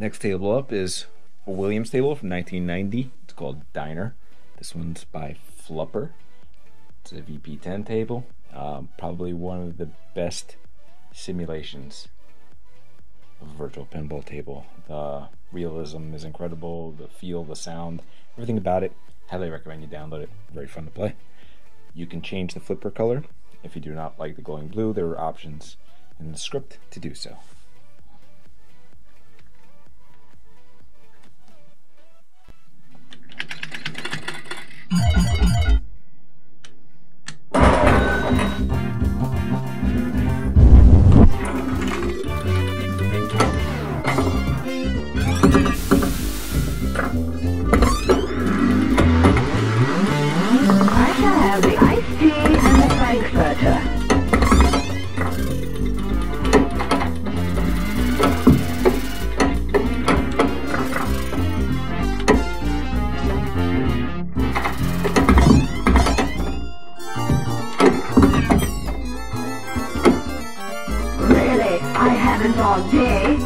Next table up is a Williams table from 1990. It's called Diner. This one's by Flupper. It's a VP10 table. Probably one of the best simulations of a virtual pinball table. The realism is incredible. The feel, the sound, everything about it. Highly recommend you download it. Very fun to play. You can change the flipper color. If you do not like the glowing blue, there are options in the script to do so. I haven't all day.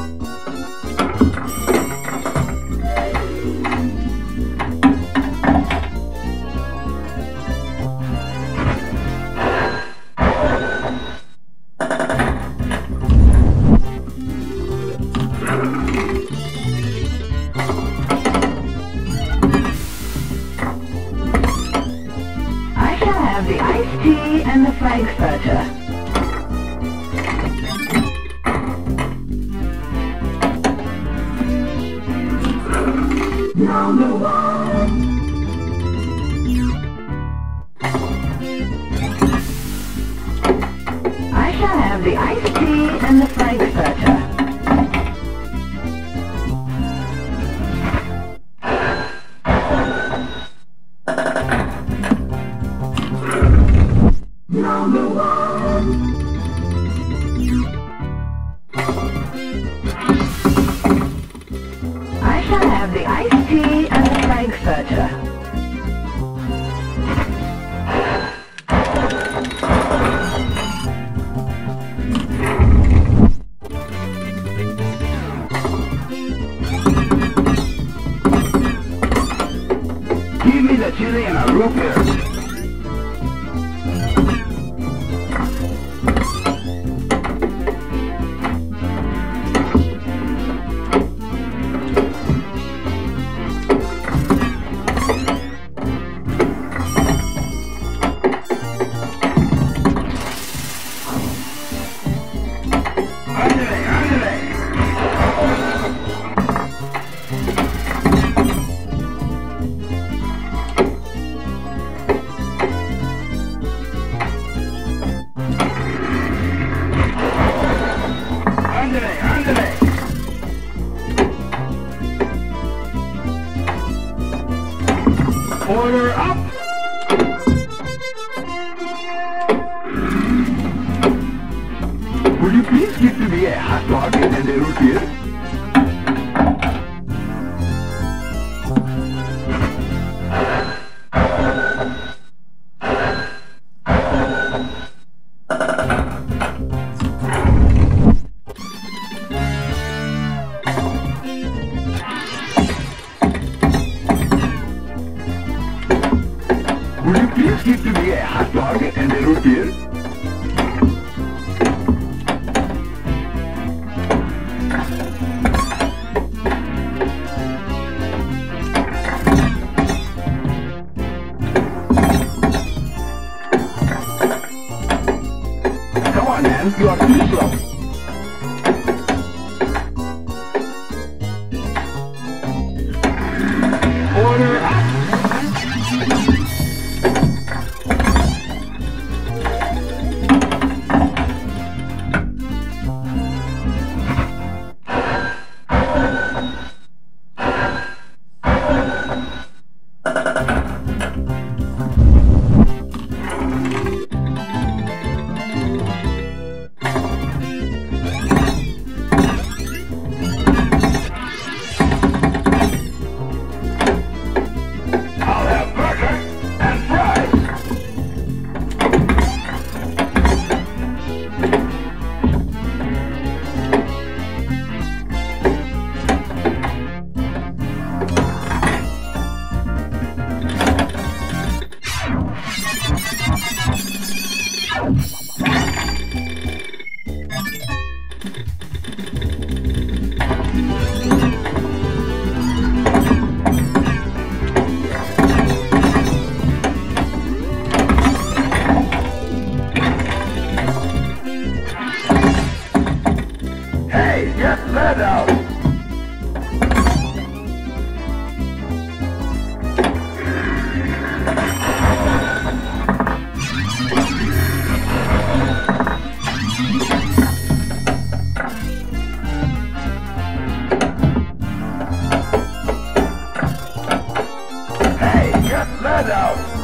I shall have the iced tea and the Frankfurter. Number one. I shall have the iced tea and the Frankfurter. Number one. I shall have the iced tea and the Frankfurter. Give me the chili and a root beer. Order up! Would you please give to me a hot dog and a root beer? Would you please give to me a hot dog and a root beer? Come on, man, you are too slow. Order up! hot dog.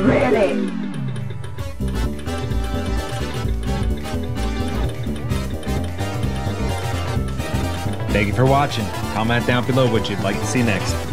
Really? Thank you for watching. Comment down below what you'd like to see next.